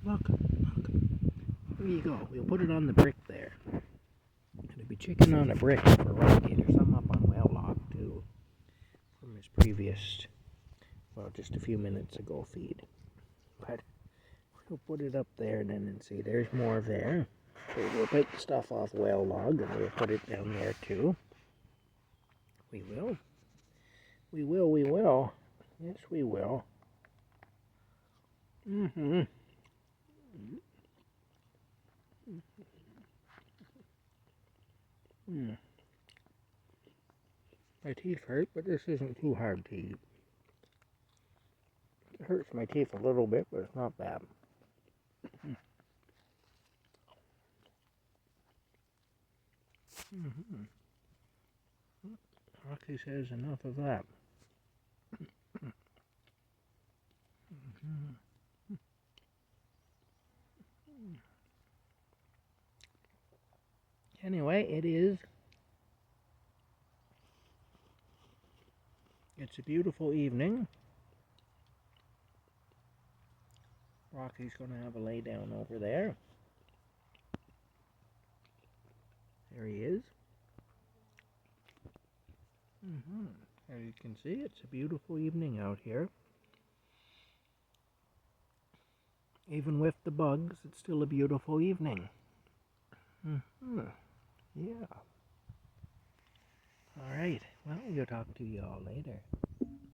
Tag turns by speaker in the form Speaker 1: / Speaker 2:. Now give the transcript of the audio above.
Speaker 1: Look, look. There you go. We'll put it on the brick there. It'll be chicken on a brick for Rocky. There's some up on Well Log too, from his previous, well, just a few minutes ago feed. But we'll put it up there then and see. There's more there. So we'll take the stuff off Well Log and we'll put it down there too. We will. We will, we will. Yes, we will. Mm-hmm. Mm. My teeth hurt, but this isn't too hard to eat. It hurts my teeth a little bit, but it's not bad. Mm-hmm. Rocky says enough of that. Mm-hmm. Anyway, it's a beautiful evening. Rocky's going to have a lay down over there. There he is. Mm-hmm. As you can see, it's a beautiful evening out here. Even with the bugs, it's still a beautiful evening. Mm-hmm. Yeah. All right. Well, we'll talk to you all later.